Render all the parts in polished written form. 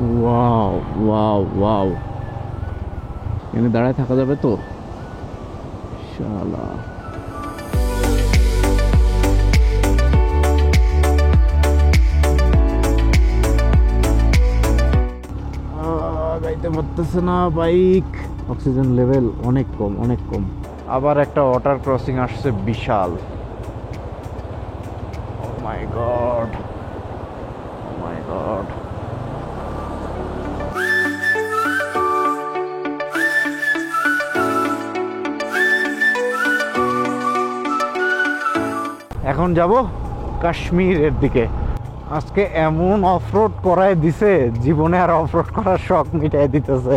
Wow wow wow, এখানে দাঁড়ায় থাকা যাবে তো? শালা গাইতে পারতেছে না বাইক, অক্সিজেন লেভেল অনেক কম, অনেক কম। আবার একটা ওয়াটার ক্রসিং আসছে বিশাল। ও মাই গড, ও মাই গড। এখন যাব কাশ্মীরের দিকে। আজকে এমন অফরোড করায় দিছে, জীবনে আর অফরোড করার শখ মিটাই দিতেছে।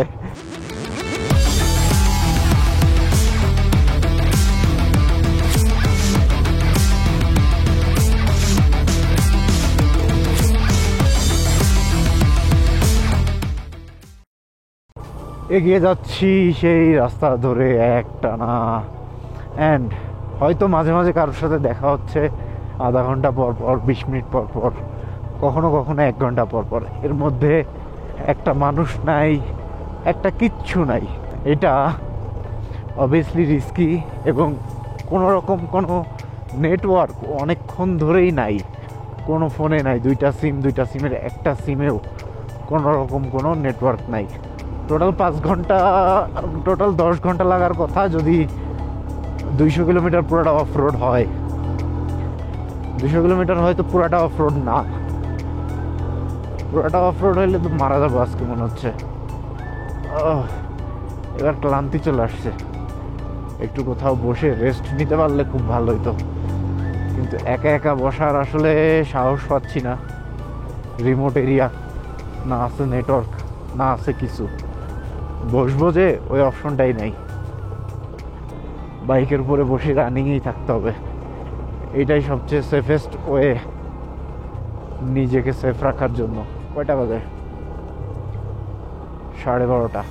এগিয়ে যাচ্ছি সেই রাস্তা ধরে একটানা। অ্যান্ড হয়তো মাঝে মাঝে কারোর সাথে দেখা হচ্ছে আধা ঘন্টা পর পর, 20 মিনিট পর পর, কখনো কখনো 1 ঘন্টা পর পর। এর মধ্যে একটা মানুষ নাই, একটা কিচ্ছু নাই। এটা অবভিয়াসলি রিস্কি, এবং কোনো রকম কোনো নেটওয়ার্ক অনেকক্ষণ ধরেই নাই, কোনো ফোনে নাই। 2টা সিম, 2টা সিমের একটা সিমেও কোনো রকম কোনো নেটওয়ার্ক নাই। টোটাল 5 ঘন্টা, টোটাল 10 ঘন্টা লাগার কথা যদি 200 কিলোমিটার পুরোটা অফ রোড হয়। 200 কিলোমিটার হয়তো পুরোটা অফ রোড না, পুরোটা অফ রোড হইলে তো মারা যাবো আজকে মনে হচ্ছে। এবার ক্লান্তি চলে আসছে, একটু কোথাও বসে রেস্ট নিতে পারলে খুব ভালো হইতো, কিন্তু একা একা বসার আসলে সাহস পাচ্ছি না। রিমোট এরিয়া, না আছে নেটওয়ার্ক, না আছে কিছু, বসবো যে ওই অপশনটাই নাই। বাইকের উপরে বসে রানিংয়েই থাকতে হবে, এটাই সবচেয়ে সেফেস্ট ওয়ে নিজেকে সেফ রাখার জন্য। কয়টা বাজে? 12:30।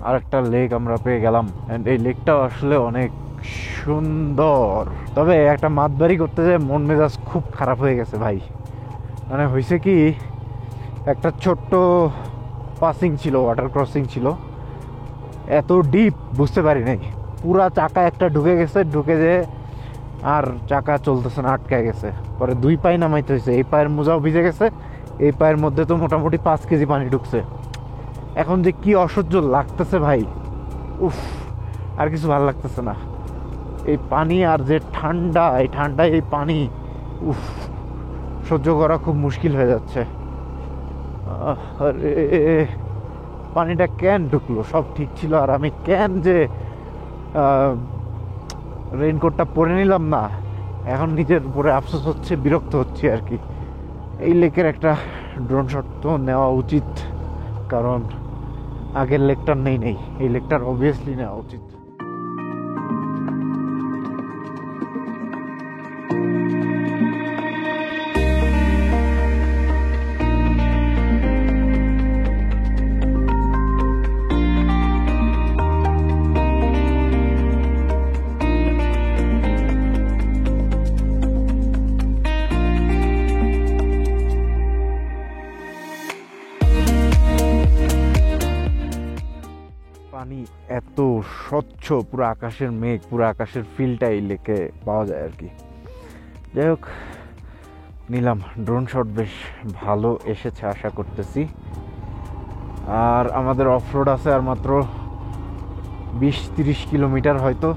আর একটা লেক আমরা পেয়ে গেলাম, এন্ড এই লেকটা আসলে অনেক সুন্দর। তবে একটা মাতবাড়ি করতে যায় মন মেজাজ খুব খারাপ হয়ে গেছে ভাই। মানে হয়েছে কি, একটা ছোট্ট পাসিং ছিল, ওয়াটার ক্রসিং ছিল, এত ডিপ বুঝতে পারি নাই। পুরা চাকা একটা ঢুকে গেছে, ঢুকে যে আর চাকা চলতেছে না, আটকায় গেছে। পরে 2 পায়ে নামাইতে হয়েছে, এই পায়ের মোজাও ভিজে গেছে, এই পায়ের মধ্যে তো মোটামুটি 5 কেজি পানি ঢুকছে। এখন যে কি অসহ্য লাগতেছে ভাই, উফ, আর কিছু ভালো লাগতেছে না। এই পানি আর যে ঠান্ডা, এই ঠান্ডায় এই পানি, উফ, সহ্য করা খুব মুশকিল হয়ে যাচ্ছে। আরে পানিটা কেন ঢুকলো? সব ঠিক ছিল, আর আমি কেন যে রেইনকোটটা পরে নিলাম না। এখন নিজের উপরে আফসোস হচ্ছে, বিরক্ত হচ্ছে আর কি। এই লেকের একটা ড্রোন শট তো নেওয়া উচিত, কারণ আগের লেকটার নেই, এই লেকটার অবভিয়াসলি নেওয়া উচিত। পানি এত স্বচ্ছ, পুরো আকাশের মেঘ, পুরো আকাশের ফিলটা এই লেকে পাওয়া যায় আর কি। যাই হোক, নিলাম ড্রোন শট, বেশ ভালো এসেছে আশা করতেছি। আর আমাদের অফরোড আছে আর মাত্র 20-30 কিলোমিটার হয়তো,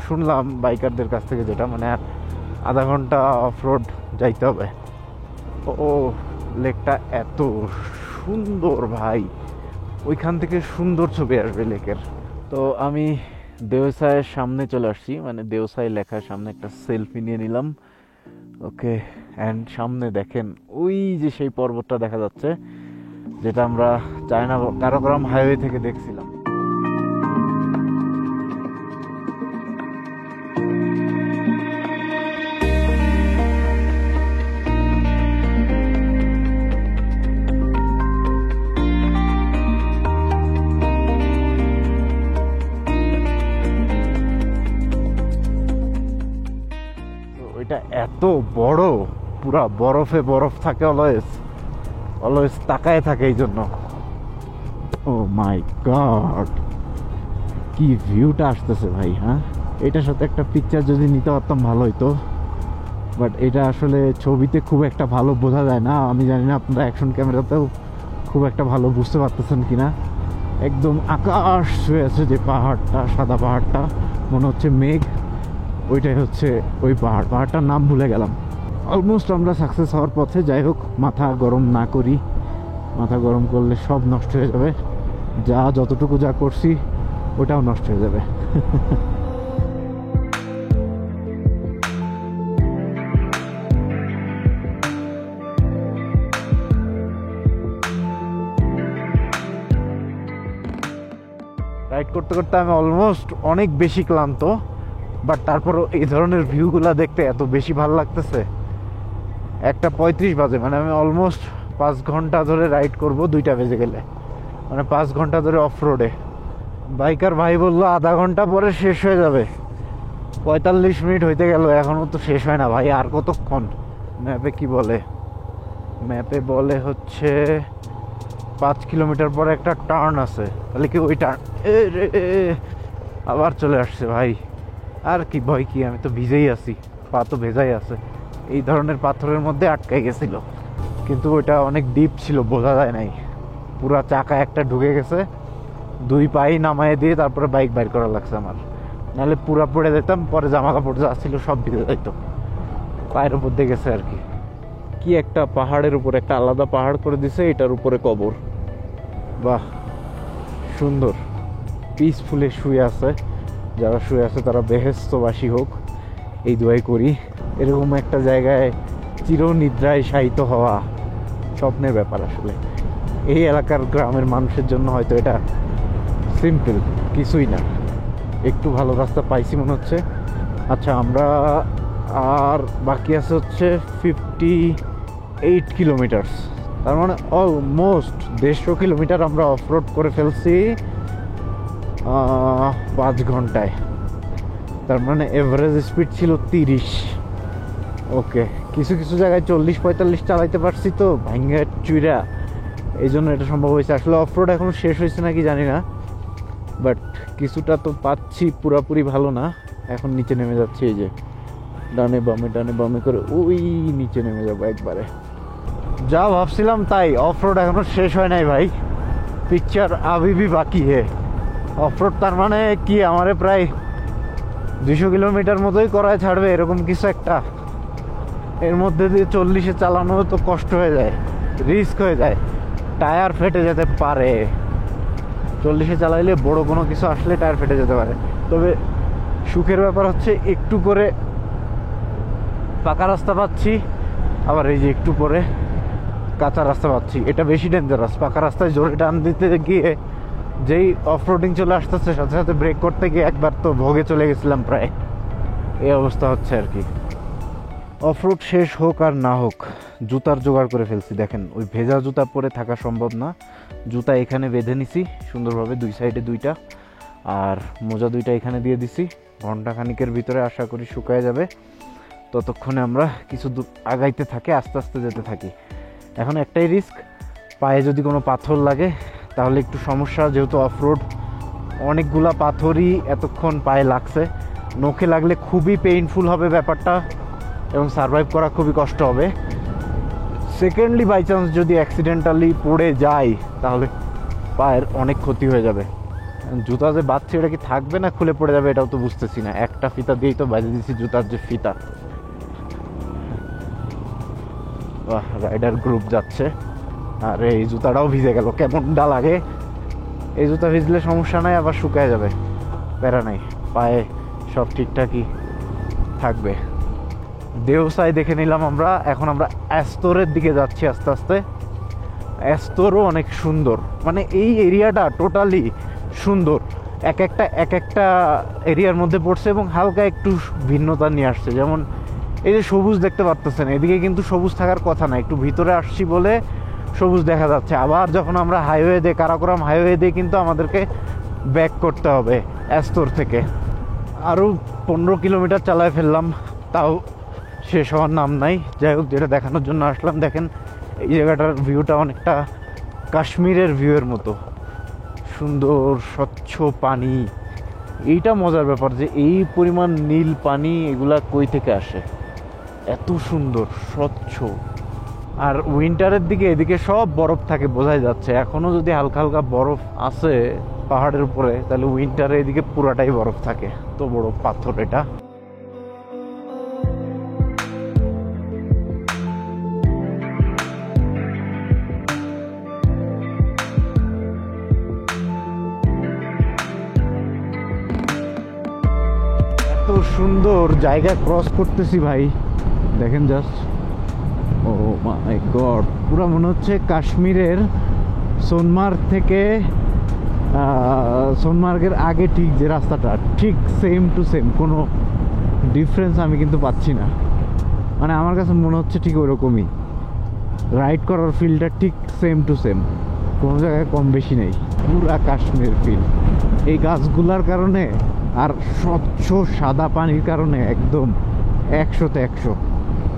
শুনলাম বাইকারদের কাছ থেকে যেটা, মানে আর আধা ঘন্টা অফরোড যাইতে হবে। ও লেকটা এত সুন্দর ভাই, ওইখান থেকে সুন্দর ছবি আসবে লেকের। তো আমি দেওসাইয়ের সামনে চলে আসছি, মানে দেওসাই লেখার সামনে একটা সেলফি নিয়ে নিলাম। ওকে, অ্যান্ড সামনে দেখেন ওই যে সেই পর্বতটা দেখা যাচ্ছে, যেটা আমরা চায়না কারাকোরাম হাইওয়ে থেকে দেখছিলাম। এত বড়, পুরা বরফে বরফ থাকে, অলওয়েজ অলওয়েজ তাকায় থাকে এই জন্য। ও মাই গড, কি ভিউটা আসতেছে ভাই। হ্যাঁ, এটার সাথে একটা পিকচার যদি নিতে পারতাম ভালো হইতো, বাট এটা আসলে ছবিতে খুব একটা ভালো বোঝা যায় না। আমি জানি না আপনারা অ্যাকশন ক্যামেরাতেও খুব একটা ভালো বুঝতে পারতেছেন কিনা। একদম আকাশ ছুঁয়ে আছে যে পাহাড়টা, সাদা পাহাড়টা, মনে হচ্ছে মেঘ, ওইটাই হচ্ছে ওই পাহাড়টার নাম ভুলে গেলাম। অলমোস্ট আমরা সাকসেস হওয়ার পথে। যাই হোক, মাথা গরম না করি, মাথা গরম করলে সব নষ্ট হয়ে যাবে। যতটুকু যা করছি ওটাও নষ্ট হয়ে যাবে। রাইড করতে করতে আমি অলমোস্ট অনেক বেশি ক্লান্ত, বাট তারপরও এই ধরনের ভিউগুলো দেখতে এত বেশি ভালো লাগতেছে। 1:35 বাজে, মানে আমি অলমোস্ট 5 ঘন্টা ধরে রাইড করব 2টা বেজে গেলে, মানে 5 ঘন্টা ধরে অফ রোডে। বাইকার ভাই বললো আধা ঘন্টা পরে শেষ হয়ে যাবে। 45 মিনিট হইতে গেল, এখনও তো শেষ হয় না ভাই। আর কতক্ষণ? ম্যাপে কি বলে? ম্যাপে বলে হচ্ছে 5 কিলোমিটার পরে একটা টার্ন আছে, তাহলে কি ওই টার্ন? আবার চলে আসছে ভাই। আর কি ভয় কি, আমি তো ভিজেই আছি, পা তো ভেজাই আছে। এই ধরনের পাথরের মধ্যে আটকে গেছিল, কিন্তু ওইটা অনেক ডিপ ছিল, বোঝা যায় নাই। পুরা চাকা একটা ঢুকে গেছে, 2 পাই নামায় দিয়ে তারপরে বাইক বাইর করা লাগছে আমার, নাহলে পুরা পড়ে যেতাম। পরে জামা কাপড় যা ছিল সব ভিজে যাইতো, পায়ের উপর দিয়ে গেছে আর কি। কি একটা পাহাড়ের উপর একটা আলাদা পাহাড় করে দিছে, এটার উপরে কবর। বাহ, সুন্দর, পিসফুলে শুয়ে আছে। যারা শুয়ে আছে তারা বেহেশতবাসী হোক, এই দোয়াই করি। এরকম একটা জায়গায় চিরনিদ্রায় শায়িত হওয়া স্বপ্নের ব্যাপার আসলে। এই এলাকার গ্রামের মানুষের জন্য হয়তো এটা সিম্পল কিছুই না। একটু ভালো রাস্তা পাইছি মনে হচ্ছে। আচ্ছা, আমরা আর বাকি আছে হচ্ছে 58 কিলোমিটার, তার মানে অলমোস্ট 150 কিলোমিটার আমরা অফ রোড করে ফেলছি 5 ঘন্টায়। তার মানে এভারেজ স্পিড ছিল 30। ওকে, কিছু কিছু জায়গায় 40-45 চালাইতে পারছি তো ভাঙ্গা চুইরা, এই জন্য এটা সম্ভব হয়েছে। আসলে অফ রোড এখনো শেষ হয়েছে নাকি জানি না, বাট কিছুটা তো পাচ্ছি, পুরাপুরি ভালো না। এখন নিচে নেমে যাচ্ছে, এই যে ডানে বামে করে ওই নিচে নেমে যাবো একবারে। যা ভাবছিলাম তাই, অফ রোড এখনো শেষ হয় নাই ভাই, পিকচার আবি ভি বাকি হে। অফ রোড তার মানে কি আমারে প্রায় 200 কিলোমিটার মতোই করায় ছাড়বে, এরকম কিছু একটা। এর মধ্যে দিয়ে 40-এ চালানো তো কষ্ট হয়ে যায়, রিস্ক হয়ে যায়, টায়ার ফেটে যেতে পারে। 40-এ চালাইলে বড় কোনো কিছু আসলে টায়ার ফেটে যেতে পারে। তবে সুখের ব্যাপার হচ্ছে একটু করে পাকা রাস্তা পাচ্ছি, আবার এই যে একটু পরে কাঁচা রাস্তা পাচ্ছি। এটা বেশি ডেঞ্জারাস, পাকা রাস্তায় জোরে টান দিতে গিয়ে যেই অফ রোডিং চলে আসতেছে, সাথে সাথে ব্রেক করতে গিয়ে একবার তো ভোগে চলে গেছিলাম প্রায়। এই অবস্থা হচ্ছে আর কি। অফ রোড শেষ হোক আর না হোক, জুতার জোগাড় করে ফেলছি। দেখেন, ওই ভেজা জুতা পরে থাকা সম্ভব না। জুতা এখানে বেঁধে নিছি সুন্দরভাবে, 2 সাইডে 2টা, আর মোজা 2টা এখানে দিয়ে দিছি। ঘন্টা খানিকের ভিতরে আশা করি শুকায় যাবে। ততক্ষণে আমরা কিছু দূর আগাইতে থাকি, আস্তে আস্তে যেতে থাকি। এখন একটাই রিস্ক, পায়ে যদি কোনো পাথর লাগে তাহলে একটু সমস্যা, যেহেতু অফ রোড অনেকগুলা পাথরই এতক্ষণ পায়ে লাগছে। নখে লাগলে খুবই পেইনফুল হবে ব্যাপারটা, এবং সারভাইভ করা খুবই কষ্ট হবে। সেকেন্ডলি বাই চান্স যদি অ্যাক্সিডেন্টালি পড়ে যাই তাহলে পায়ের অনেক ক্ষতি হয়ে যাবে। জুতা যে বাঁধছে এটা কি থাকবে না খুলে পড়ে যাবে এটাও তো বুঝতেছি না। একটা ফিতা দিয়েই তো বাঁধে দিচ্ছি জুতার যে ফিতা। রাইডার গ্রুপ যাচ্ছে, আর এই জুতাটাও ভিজে গেল, কেমনটা লাগে। এই জুতা ভিজলে সমস্যা নাই, আবার শুকায় যাবে, প্যারা নাই, পায়ে সব ঠিকঠাকই থাকবে। দেওসাই দেখে নিলাম আমরা। এখন আমরা অ্যাস্তরের দিকে যাচ্ছি আস্তে আস্তে। অ্যাস্তরও অনেক সুন্দর, মানে এই এরিয়াটা টোটালি সুন্দর। এক একটা এরিয়ার মধ্যে পড়ছে এবং হালকা একটু ভিন্নতা নিয়ে আসছে। যেমন এই যে সবুজ দেখতে পারতেছেন, এদিকে কিন্তু সবুজ থাকার কথা না, একটু ভিতরে আসছি বলে সবুজ দেখা যাচ্ছে। আবার যখন আমরা হাইওয়ে দিয়ে, কারাকোরাম হাইওয়ে দিয়ে কিন্তু আমাদেরকে ব্যাক করতে হবে অ্যাস্তর থেকে। আরও 15 কিলোমিটার চালায় ফেললাম, তাও শেষ হওয়ার নাম নাই। যাই হোক, যেটা দেখানোর জন্য আসলাম, দেখেন এই জায়গাটার ভিউটা অনেকটা কাশ্মীরের ভিউয়ের মতো সুন্দর, স্বচ্ছ পানি। এইটা মজার ব্যাপার যে এই পরিমাণ নীল পানি এগুলা কই থেকে আসে, এত সুন্দর স্বচ্ছ। আর উইন্টারের দিকে এদিকে সব বরফ থাকে, বোঝাই যাচ্ছে। এখনও যদি হালকা হালকা বরফ আছে পাহাড়ের উপরে, তাহলে উইন্টারে এদিকে পুরাটাই বরফ থাকে। তো বড় পাথর এটা। এত সুন্দর জায়গা ক্রস করতেছি ভাই, দেখেন জাস্ট, ও মাই গড। পুরো মনে হচ্ছে কাশ্মীরের সোনমার্গ থেকে সোনমার্গের আগে ঠিক যে রাস্তাটা, ঠিক সেম টু সেম, কোনো ডিফারেন্স আমি কিন্তু পাচ্ছি না। মানে আমার কাছে মনে হচ্ছে ঠিক ওরকমই, রাইড করার ফিলটা ঠিক সেম টু সেম, কোনো জায়গায় কম বেশি নেই, পুরা কাশ্মীর ফিল। এই গাছগুলার কারণে আর স্বচ্ছ সাদা পানির কারণে একদম 100-তে 100,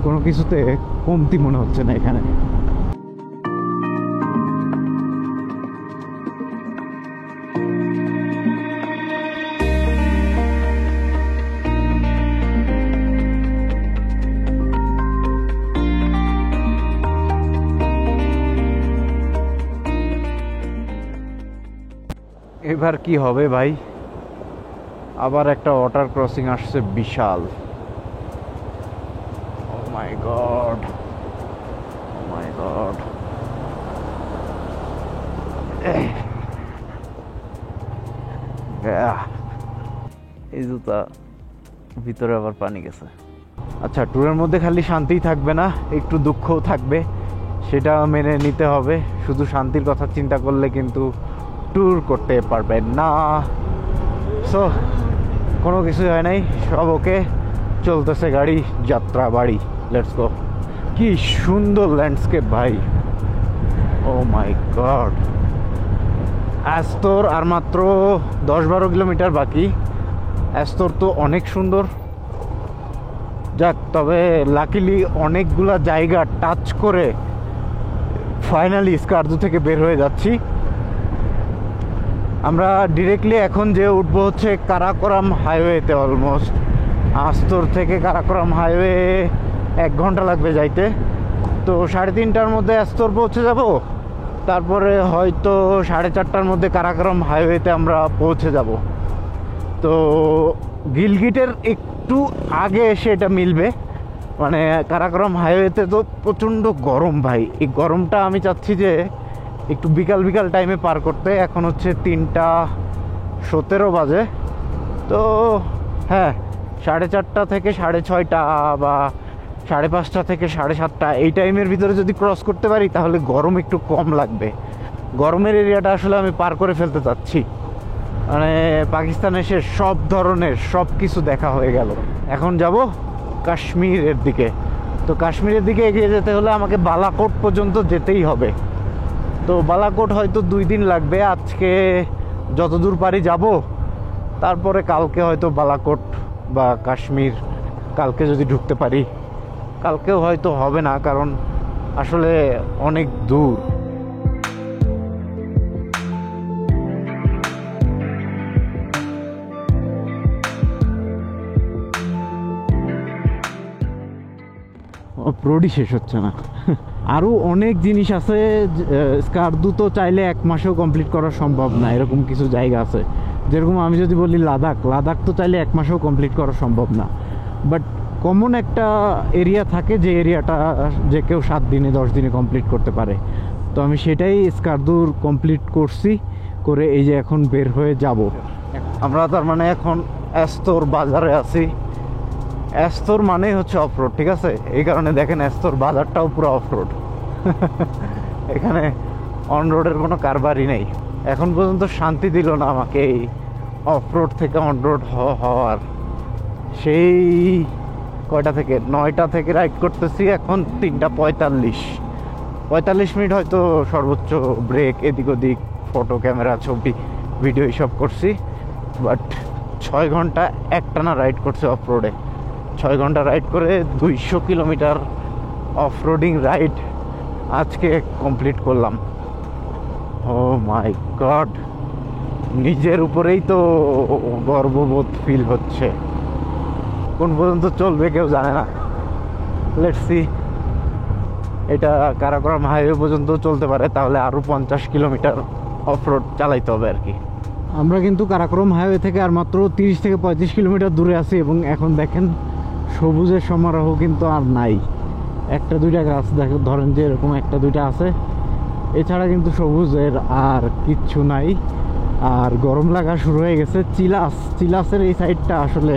কোনো কিছুতে কমতি মনে হচ্ছে না এখানে। এবার কি হবে ভাই, আবার একটা ওয়াটার ক্রসিং আসছে বিশাল। ও মাই গড, ও মাই গড। এই জুতা ভিতরে আবার পানি গেছে। আচ্ছা, ট্যুরের মধ্যে খালি শান্তিই থাকবে না, একটু দুঃখও থাকবে, সেটা মেনে নিতে হবে। শুধু শান্তির কথা চিন্তা করলে কিন্তু ট্যুর করতে পারবেন না। সো কোনো কিছুই হয় নাই, সব ওকে, চলতেছে গাড়ি, যাত্রা বাড়ি, লেটস গো। কি সুন্দর ল্যান্ডস্কেপ ভাই, ও মাই গড। এস্তর আর মাত্র 10-12 কিলোমিটার বাকি। এস্তর তো অনেক সুন্দর, যাক। তবে লাকিলি অনেকগুলা জায়গা টাচ করে ফাইনালি স্কারদু থেকে বের হয়ে যাচ্ছি। আমরা ডিরেক্টলি এখন যে উঠবো হচ্ছে কারাকোরাম হাইওয়েতে। অলমোস্ট আস্তর থেকে কারাকোরাম হাইওয়ে 1 ঘন্টা লাগবে যাইতে। তো 3:30টার মধ্যে আস্তর পৌঁছে যাব, তারপরে হয়তো 4:30টার মধ্যে কারাকোরাম হাইওয়েতে আমরা পৌঁছে যাব। তো গিলগিটের একটু আগে এসে এটা মিলবে। মানে কারাকোরাম হাইওয়েতে তো প্রচণ্ড গরম ভাই, এই গরমটা আমি চাচ্ছি যে একটু বিকাল বিকাল টাইমে পার করতে। এখন হচ্ছে 3:17 বাজে। তো হ্যাঁ, 4:30 থেকে 6:30 বা 5:30 থেকে 7:30 এই টাইমের ভিতরে যদি ক্রস করতে পারি তাহলে গরম একটু কম লাগবে। গরমের এরিয়াটা আসলে আমি পার করে ফেলতে চাচ্ছি। মানে পাকিস্তানে এসে সব ধরনের সব কিছু দেখা হয়ে গেল। এখন যাব কাশ্মীরের দিকে। তো কাশ্মীরের দিকে এগিয়ে যেতে হলে আমাকে বালাকোট পর্যন্ত যেতেই হবে। তো বালাকোট হয়তো 2 দিন লাগবে। আজকে যতদূর পারি যাব, তারপরে কালকে হয়তো বালাকোট বা কাশ্মীর, কালকে যদি ঢুকতে পারি। কালকেও হয়তো হবে না, কারণ আসলে অনেক দূর। অফরোডই শেষ হচ্ছে না, আরও অনেক জিনিস আছে। স্কারদু তো চাইলে 1 মাসেও কমপ্লিট করা সম্ভব না, এরকম কিছু জায়গা আছে। যেরকম আমি যদি বলি লাদাখ, লাদাখ তো চাইলে 1 মাসেও কমপ্লিট করা সম্ভব না। বাট কমন একটা এরিয়া থাকে, যে এরিয়াটা যে কেউ 7 দিনে 10 দিনে কমপ্লিট করতে পারে। তো আমি সেটাই স্কারদুর কমপ্লিট করছি, করে এই যে এখন বের হয়ে যাব আমরা। তার মানে এখন এস্তর বাজারে আছি। এস্তর মানেই হচ্ছে অফরোড, ঠিক আছে? এই কারণে দেখেন এস্তর বাজারটাও পুরো অফরোড। এখানে অনরোডের কোনো কারবারই নেই। এখন পর্যন্ত শান্তি দিল না আমাকে এই অফরোড থেকে অনরোড হওয়ার। সেই কয়টা থেকে 9টা থেকে রাইড করতেছি, এখন 3:45 মিনিট হয়তো সর্বোচ্চ ব্রেক, এদিক ওদিক, ফটো, ক্যামেরা, ছবি, ভিডিও এইসব করছি। বাট 6 ঘন্টা একটানা রাইড করছে অফরোডে। 6 ঘন্টা রাইড করে 200 কিলোমিটার অফ রোডিং রাইড আজকে কমপ্লিট করলাম। ও মাই গড, নিজের উপরেই তো গর্ববোধ ফিল হচ্ছে। কোন পর্যন্ত চলবে কেউ জানে না। Let's see. এটা কারাকোরাম হাইওয়ে পর্যন্ত চলতে পারে, তাহলে আরও 50 কিলোমিটার অফ রোড চালাইতে হবে আর কি। আমরা কিন্তু কারাকোরাম হাইওয়ে থেকে আর মাত্র 30 থেকে 35 কিলোমিটার দূরে আছি এবং এখন দেখেন সবুজের সমারোহ কিন্তু আর নাই। একটা দুইটা গাছ ধরেন যে এরকম একটা দুইটা আছে, এছাড়া কিন্তু সবুজের আর কিচ্ছু নাই। আর গরম লাগা শুরু হয়ে গেছে। চিলাসের এই সাইডটা আসলে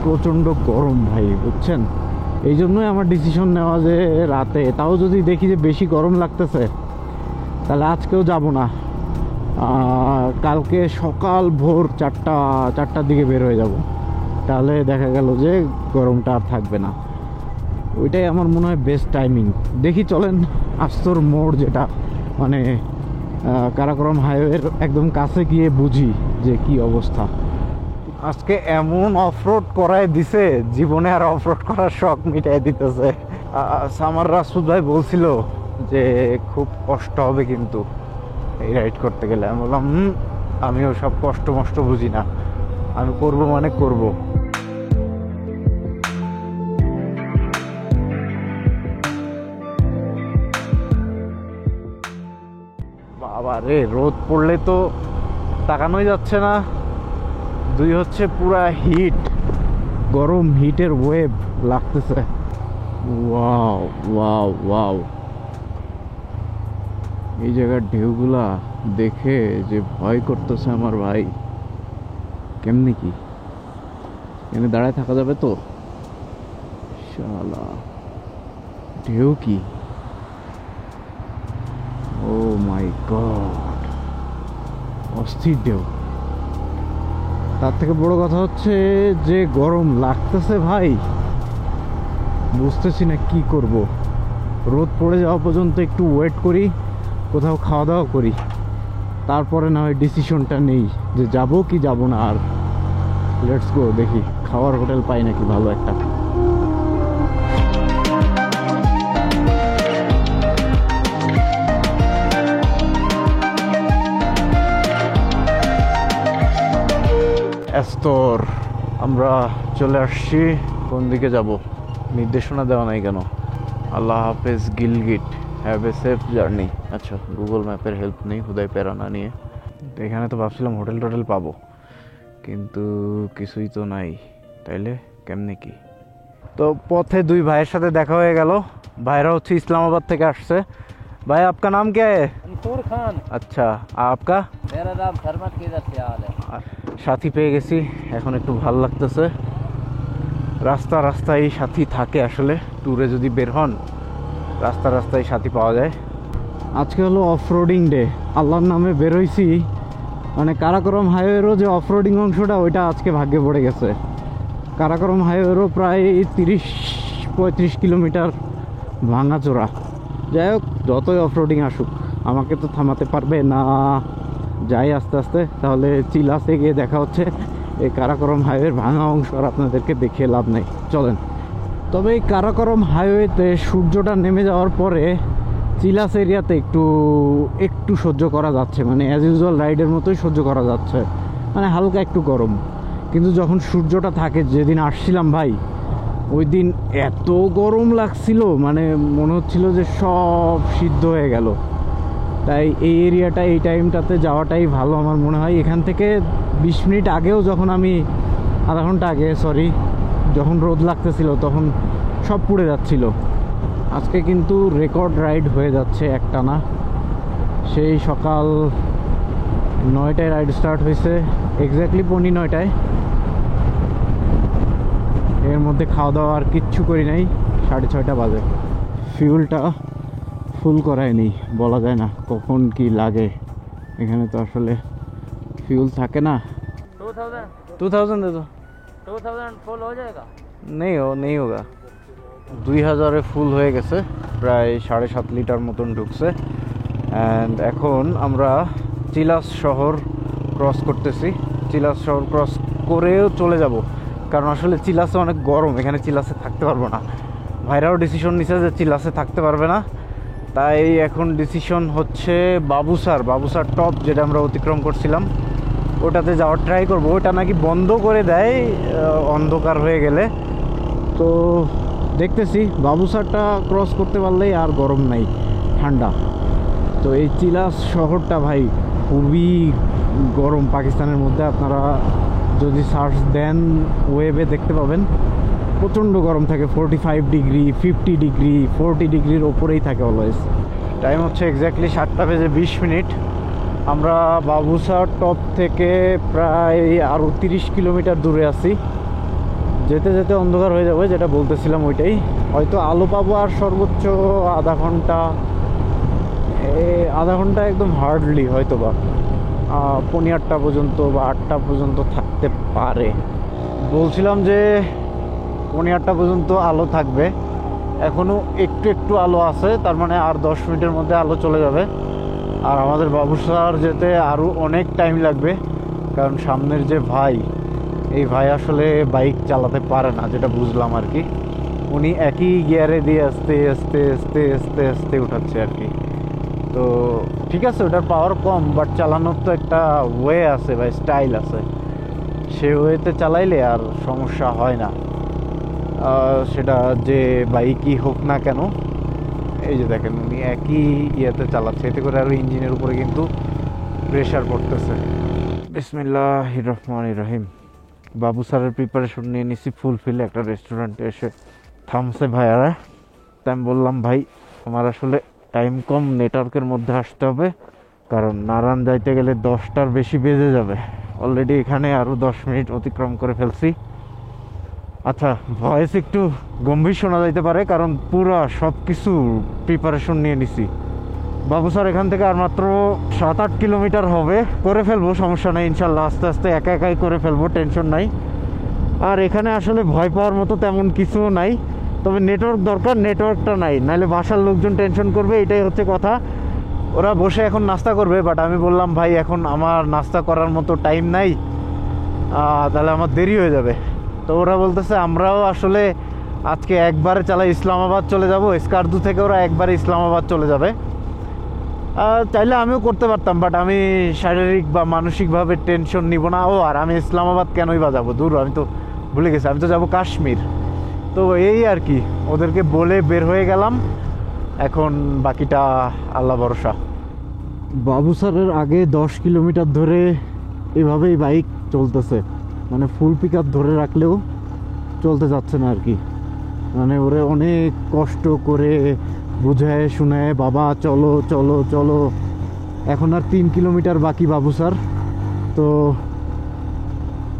প্রচণ্ড গরম ভাই, বুঝছেন। এই জন্যই আমার ডিসিশন নেওয়া যে রাতে, তাও যদি দেখি যে বেশি গরম লাগতেছে তাহলে আজকেও যাব না। কালকে সকাল ভোর 4টার দিকে বের হয়ে যাব, তাহলে দেখা গেল যে গরমটা আর থাকবে না। ওইটাই আমার মনে হয় বেস্ট টাইমিং। দেখি চলেন, আস্তর মোড় যেটা মানে কারাকোরাম হাইওয়ের একদম কাছে গিয়ে বুঝি যে কি অবস্থা। আজকে এমন অফরোড করায় দিছে, জীবনে আর অফরোড করার শখ মিটাই দিতেছে। সামার রাসুদ ভাই বলছিল যে খুব কষ্ট হবে কিন্তু এই রাইড করতে গেলে। আমি বললাম আমিও সব কষ্ট মষ্ট বুঝি না, আমি করব মানে করব। বাবা রে, রোদ পড়লে তো তাকানোই যাচ্ছে না। দুই হচ্ছে পুরা হিট, গরম হিটের ওয়েভ লাগতেছে। ওয়াও ওয়াও ওয়াও, এই জায়গার ঢেউগুলা দেখে যে ভয় করতেছে আমার ভাই। কেমনি কি এখানে দাঁড়ায় থাকা যাবে তো? শালা ঢেউ কি! ও মাই গড, অস্থির ঢেউ। তার থেকে বড় কথা হচ্ছে যে গরম লাগতেছে ভাই, বুঝতেছি না কি করব। রোদ পড়ে যাওয়া পর্যন্ত একটু ওয়েট করি, কোথাও খাওয়া দাওয়া করি, তারপরে না হয় ডিসিশনটা নেই যে যাব কি যাব না। আর লেটস গো, দেখি খাওয়ার হোটেল পাই নাকি ভালো একটা। এস্তর আমরা চলে আসছি। কোন দিকে যাব নির্দেশনা দেওয়া নাই কেন? আল্লাহ হাফেজ Gilgit, have a safe journey. আচ্ছা, গুগল ম্যাপের হেল্প নেই, হুদাই প্যারানা নিয়ে। এখানে তো ভাবছিলাম হোটেল টোটেল পাবো, কিন্তু কিছুই তো নাই। তাইলে কেমনে কি? তো পথে দুই ভাইয়ের সাথে দেখা হয়ে গেল। ভাইরা হচ্ছে ইসলামাবাদ থেকে আসছে। भाई आपका नाम क्या है? अंकुर खान। अच्छा, आपका? मेरा नाम धर्मत किधर से आल है। সাথী পেয়ে গেছি, এখন একটু ভালো লাগতেছে। রাস্তায় সাথী থাকে আসলে, ট্যুরে যদি বের হন রাস্তায় সাথী পাওয়া যায়। আজকে হলো অফরোডিং ডে, আল্লাহর নামে বের হইছি। মানে কারাকোরাম হাইওয়েরও যে অফরোডিং অংশটা, ওইটা আজকে ভাগ্যে পড়ে গেছে। কারাকোরাম হাইওয়েরও প্রায় 30-35 কিলোমিটার ভাঙাচোরা। যাই হোক, যতই অফরোডিং আসুক আমাকে তো থামাতে পারবে না। যাই আস্তে আস্তে, তাহলে চিলাসে গিয়ে দেখা হচ্ছে। এই কারাকোরাম হাইওয়ের ভাঙা অংশ আর আপনাদেরকে দেখিয়ে লাভ নেই, চলেন। তবে এই কারাকোরাম হাইওয়েতে সূর্যটা নেমে যাওয়ার পরে চিলাস এরিয়াতে একটু সহ্য করা যাচ্ছে, মানে অ্যাজ ইউজুয়াল রাইডের মতোই সহ্য করা যাচ্ছে, মানে হালকা একটু গরম। কিন্তু যখন সূর্যটা থাকে, যেদিন আসছিলাম ভাই, ওই দিন এত গরম লাগছিল, মানে মনে হচ্ছিল যে সব সিদ্ধ হয়ে গেল। তাই এই এরিয়াটা এই টাইমটাতে যাওয়াটাই ভালো আমার মনে হয়। এখান থেকে 20 মিনিট আগেও যখন আমি, আধা ঘন্টা আগে সরি, যখন রোদ লাগতেছিল তখন সব পুড়ে যাচ্ছিল। আজকে কিন্তু রেকর্ড রাইড হয়ে যাচ্ছে একটানা। সেই সকাল 9টায় রাইড স্টার্ট হয়েছে, এক্স্যাক্টলি 9:15। এর মধ্যে খাওয়া দাওয়া আর কিচ্ছু করি নাই, 6:30 বাজে। ফিউলটা ফুল করায়নি, বলা যায় না কখন কি লাগে। এখানে তো আসলে ফিউল থাকে না। 2000 दे दो। 2000 फुल हो जाएगा? नहीं होगा। 2000-এ ফুল হয়ে গেছে, প্রায় 7.5 লিটার মতন ঢুকছে। অ্যান্ড এখন আমরা চিলাস শহর ক্রস করতেছি। চিলাস শহর ক্রস করেও চলে যাব, কারণ আসলে চিলাসে অনেক গরম, এখানে চিলাসে থাকতে পারবো না। ভাইরাও ডিসিশন নিছে যে চিলাসে থাকতে পারবে না, তাই এখন ডিসিশন হচ্ছে বাবুসার টপ যেটা আমরা অতিক্রম করছিলাম ওটাতে যাওয়ার ট্রাই করব। ওটা নাকি বন্ধ করে দেয় অন্ধকার হয়ে গেলে, তো দেখতেছি। বাবুসারটা ক্রস করতে পারলেই আর গরম নাই, ঠান্ডা। তো এই চিলাস শহরটা ভাই খুবই গরম পাকিস্তানের মধ্যে। আপনারা যদি সার্চ দেন ওয়েবে দেখতে পাবেন প্রচণ্ড গরম থাকে, 45 ডিগ্রি, 50 ডিগ্রি, 40 ডিগ্রির ওপরেই থাকে অলওয়েজ। টাইম হচ্ছে এক্স্যাক্টলি 7:20। আমরা বাবুসার টপ থেকে প্রায় আরও 30 কিলোমিটার দূরে আছি। যেতে যেতে অন্ধকার হয়ে যাবে, যেটা বলতেছিলাম ওইটাই। হয়তো আলো পাবো আর সর্বোচ্চ আধা ঘন্টা একদম হার্ডলি, হয়তো বা 8:30 পর্যন্ত বা 8টা পর্যন্ত থাকতে পারে। বলছিলাম যে 8:30 পর্যন্ত আলো থাকবে, এখনও একটু আলো আছে, তার মানে আর 10 মিনিটের মধ্যে আলো চলে যাবে। আর আমাদের বাবুসার যেতে আরও অনেক টাইম লাগবে, কারণ সামনের যে ভাই, এই ভাই আসলে বাইক চালাতে পারে না, যেটা বুঝলাম আর কি। উনি একই গিয়ারে দিয়ে আস্তে আস্তে আস্তে আস্তে আস্তে উঠাচ্ছে আর কি। তো ঠিক আছে, ওটার পাওয়ার কম, বাট চালানোর তো একটা ওয়ে আছে বা স্টাইল আছে, সে ওয়েতে চালাইলে আর সমস্যা হয় না। সেটা যে বাইকই হোক না কেন। এই যে দেখেন উনি একই ইয়েতে চালাচ্ছে, এতে করে আরও ইঞ্জিনের উপরে কিন্তু প্রেশার পড়তেছে। বিসমিল্লাহির রহমানির রহিম। বাবুসারের প্রিপারেশন নিয়ে নিছি ফুলফিলে। একটা রেস্টুরেন্টে এসে থামছে ভাইয়ারা, তাই আমি বললাম ভাই আমার আসলে টাইম কম, নেটওয়ার্কের মধ্যে আসতে হবে, কারণ নারায়ণ যাইতে গেলে 10টার বেশি বেজে যাবে। অলরেডি এখানে আরও 10 মিনিট অতিক্রম করে ফেলছি। আচ্ছা, ভয়েস একটু গম্ভীর শোনা যাইতে পারে, কারণ পুরো সব কিছু প্রিপারেশন নিয়ে নিছি। বাবুসার এখান থেকে আর মাত্র 7-8 কিলোমিটার হবে, করে ফেলবো, সমস্যা নেই ইনশাল্লাহ। আস্তে আস্তে একাই করে ফেলবো, টেনশন নাই। আর এখানে আসলে ভয় পাওয়ার মতো তেমন কিছু নাই, তবে নেটওয়ার্ক দরকার, নেটওয়ার্কটা নাই, নাহলে বাসার লোকজন টেনশন করবে, এটাই হচ্ছে কথা। ওরা বসে এখন নাস্তা করবে, বাট আমি বললাম ভাই এখন আমার নাস্তা করার মতো টাইম নাই, তাহলে আমার দেরি হয়ে যাবে। তো ওরা বলতেছে আমরাও আসলে আজকে একবারে চালাই ইসলামাবাদ চলে যাব, স্কারদু থেকে ওরা একবারে ইসলামাবাদ চলে যাবে। চাইলে আমিও করতে পারতাম, বাট আমি শারীরিক বা মানসিকভাবে টেনশন নিব না। আর আমি ইসলামাবাদ কেনই বা যাবো, দূর, আমি তো ভুলে গেছি, আমি তো যাব কাশ্মীর। তো এই আর কি, ওদেরকে বলে বের হয়ে গেলাম, এখন বাকিটা আল্লাহ ভরসা। বাবুসারের আগে 10 কিলোমিটার ধরে এভাবেই বাইক চলতেছে, মানে ফুল পিক আপ ধরে রাখলেও চলতে যাচ্ছে না আর কি। মানে ওরে অনেক কষ্ট করে বুঝায় শুনায়, বাবা চলো চলো চলো। এখন আর 3 কিলোমিটার বাকি বাবুসার। তো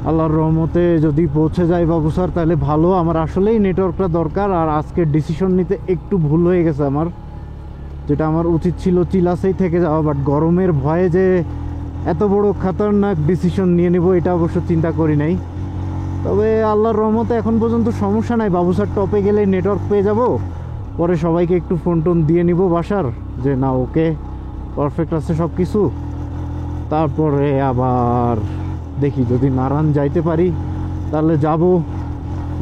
আল্লাহর রহমতে যদি পৌঁছে যায় বাবুসার তাহলে ভালো। আমার আসলেই নেটওয়ার্কটা দরকার, আর আজকের ডিসিশন নিতে একটু ভুল হয়ে গেছে আমার, যেটা আমার উচিত ছিল চিলাসেই থেকে যাওয়া, বাট গরমের ভয়ে যে এত বড় খাতারনাক ডিসিশন নিয়ে নেব এটা অবশ্য চিন্তা করি নাই। তবে আল্লাহর রহমতে এখন পর্যন্ত সমস্যা নাই, বাবুসার টপে গেলে নেটওয়ার্ক পেয়ে যাব। পরে সবাইকে একটু ফোন টোন দিয়ে নিব বাসার, যে না ওকে পারফেক্ট আছে সব কিছু। তারপরে আবার দেখি যদি নারায়ণ যাইতে পারি তাহলে যাব।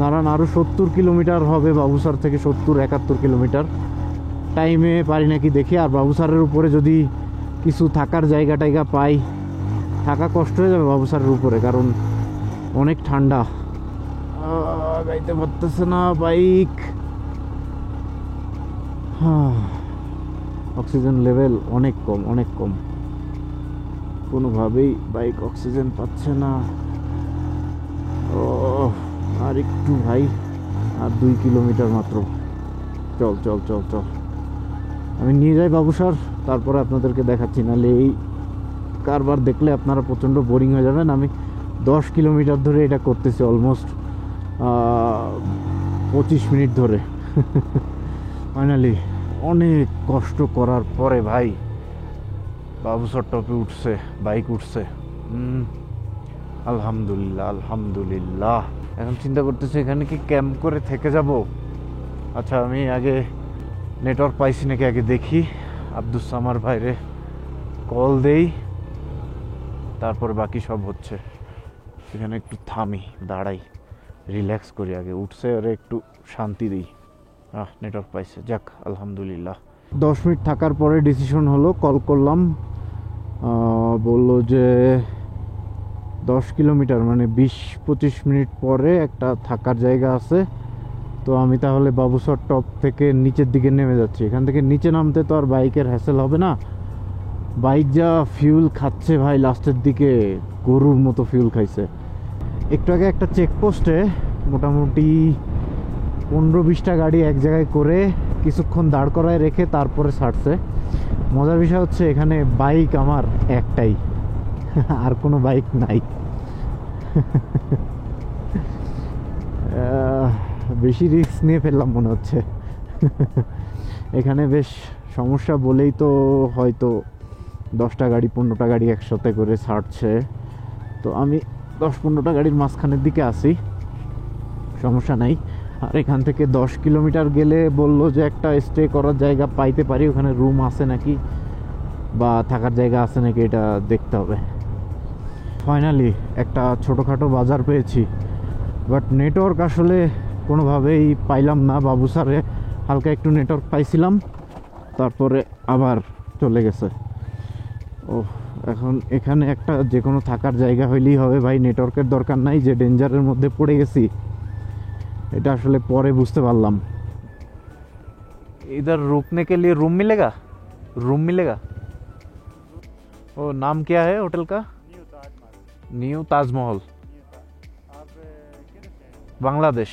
নারায়ণ আরও 70 কিলোমিটার হবে বাবুসার থেকে, 70-71 কিলোমিটার। টাইমে পারি নাকি দেখি। আর বাবুসারের উপরে যদি কিছু থাকার জায়গা টাইগা পাই, থাকা কষ্ট হয়ে যাবে বাবুসারের উপরে, কারণ অনেক ঠান্ডা, গাইতে পারতেছে না বাইক। অক্সিজেন লেভেল অনেক কম, কোনোভাবেই বাইক অক্সিজেন পাচ্ছে না। আর একটু ভাই, আর 2 কিলোমিটার মাত্র। চল চল চল চল, আমি নিয়ে যাই বাবুসার, তারপরে আপনাদেরকে দেখাচ্ছি, নাহলে এই কারবার দেখলে আপনারা প্রচণ্ড বোরিং হয়ে যাবেন। আমি 10 কিলোমিটার ধরে এটা করতেছি, অলমোস্ট 25 মিনিট ধরে। ফাইনালি অনেক কষ্ট করার পরে ভাই বাবুসার টপে উঠছে, বাইক উঠছে। আলহামদুলিল্লাহ। এখন চিন্তা করতেছি এখানে কি ক্যাম্প করে থেকে যাব। আচ্ছা, আমি আগে নেটওয়ার্ক পাইছি নাকি আগে দেখি, আব্দুস সামার ভাইরে কল দেই, তারপর বাকি সব হচ্ছে। এখানে একটু থামি, দাঁড়াই, রিল্যাক্স করি আগে, উঠছে ওরে একটু শান্তি দিই। নেটওয়ার্ক পাইছে, যাক আলহামদুলিল্লাহ। 10 মিনিট থাকার পরে ডিসিশন হলো, কল করলাম, বলল যে 10 কিলোমিটার মানে 20-25 মিনিট পরে একটা থাকার জায়গা আছে। তো আমি তাহলে বাবুসর টপ থেকে নিচের দিকে নেমে যাচ্ছি। এখান থেকে নিচে নামতে তো আর বাইকের হ্যাসেল হবে না। বাইক যা ফিউল খাচ্ছে ভাই, লাস্টের দিকে গরুর মতো ফিউল খাইছে। একটু আগে একটা চেকপোস্টে মোটামুটি 15-20টা গাড়ি এক জায়গায় করে কিছুক্ষণ দাঁড় করায় রেখে তারপরে ছাড়ছে। মজার বিষয় হচ্ছে এখানে বাইক আমার একটাই, আর কোনো বাইক নাই। বেশি রিস্ক নিয়ে ফেললাম মনে হচ্ছে। এখানে বেশ সমস্যা বলেই তো হয়তো 10টা গাড়ি 15টা গাড়ি একসাথে করে ছাড়ছে। তো আমি 10-15টা গাড়ির মাঝখানের দিকে আসি, সমস্যা নাই। আর এখান থেকে 10 কিলোমিটার গেলে বললো যে একটা স্টে করার জায়গা পাইতে পারি, ওখানে রুম আছে নাকি বা থাকার জায়গা আছে নাকি এটা দেখতে হবে। ফাইনালি একটা ছোটোখাটো বাজার পেয়েছি, বাট নেটওয়ার্ক আসলে কোনোভাবেই পাইলাম না। বাবুসারে হালকা একটু নেটওয়ার্ক পাইছিলাম, তারপরে আবার চলে গেছে। ও এখন এখানে একটা যে কোনো থাকার জায়গা হইলেই হবে ভাই, নেটওয়ার্কের দরকার নাই। যে ডেঞ্জারের মধ্যে পড়ে গেছি এটা আসলে পরে বুঝতে পারলাম। इधर रुकने के लिए रूम मिलेगा? रूम मिलेगा? वो नाम क्या है होटल का? New Taj Mahal, Bangladesh.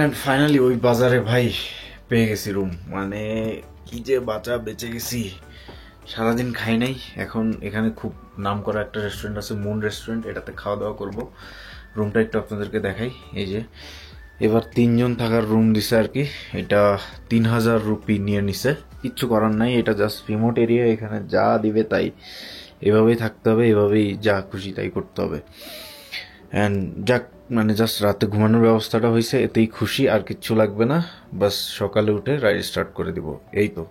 And finally ওই বাজারে ভাই পেয়ে গেছি রুম। মানে কি যে বাঁচা বেঁচে গেছি, সারাদিন খাই নাই। এখন এখানে খুব নাম করা একটা রেস্টুরেন্ট আছে, মুন রেস্টুরেন্ট, এটাতে খাওয়া দাওয়া করব। রুমটা একটু আপনাদেরকে দেখাই। এই যে এবার 3 জন থাকার রুম দিছে আর কি। এটা 3000 রুপি নিয়ে নিছে। কিচ্ছু করার নাই, এটা জাস্ট রিমোট এরিয়া, এখানে যা দিবে তাই এভাবেই থাকতে হবে, এভাবেই যা খুশি তাই করতে হবে। অ্যান্ড যাক, মানে জাস্ট রাতে ঘুমানোর ব্যবস্থাটা হয়েছে, এতেই খুশি, আর কিচ্ছু লাগবে না। বাস সকালে উঠে রাইড স্টার্ট করে দিব, এই তো।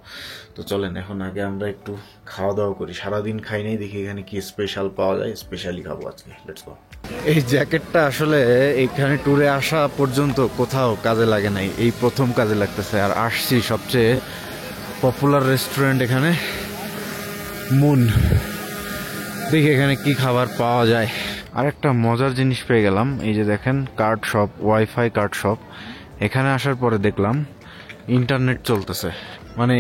তো চলেন এখন আগে আমরা একটু খাওয়া দাওয়া করি। সারাদিন খাই নাই, দেখি এখানে কি স্পেশাল পাওয়া যায়, স্পেশালি খাবো আজকে। Let's go. এই জ্যাকেটটা আসলে এইখানে ট্যুরে আসা পর্যন্ত কোথাও কাজে লাগে নাই, এই প্রথম কাজে লাগতেছে। আর আসছি সবচেয়ে পপুলার রেস্টুরেন্ট এখানে, মুন। দেখি এখানে কি খাবার পাওয়া যায়। আর একটা মজার জিনিস পেয়ে গেলাম, এই যে দেখেন card shop, wifi card shop. এখানে আসার পরে দেখলাম ইন্টারনেট চলতেছে। মানে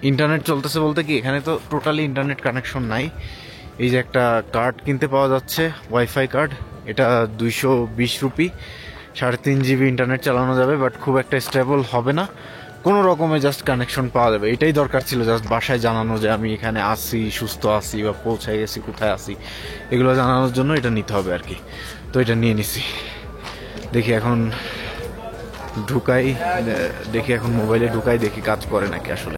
ইন্টারনেট চলতেছে বলতে কি, এখানে তো টোটালি ইন্টারনেট কানেকশন নাই। এই যে একটা কার্ড কিনতে পাওয়া যাচ্ছে, ওয়াইফাই কার্ড, এটা 220 রুপি, 3.5 GB ইন্টারনেট চালানো যাবে। বাট খুব একটা স্টেবল হবে না, কোনো রকমে জাস্ট কানেকশন পাওয়া যাবে। এটাই দরকার ছিল, জাস্ট বাসায় জানানো যে আমি এখানে আসি, সুস্থ আছি বা পৌঁছায় গেছি, কোথায় আসি, এগুলো জানানোর জন্য এটা নিতে হবে আর কি। তো এটা নিয়ে নিছি। দেখি এখন ঢুকাই, দেখি এখন মোবাইলে ঢুকাই, দেখি কাজ করে নাকি আসলে।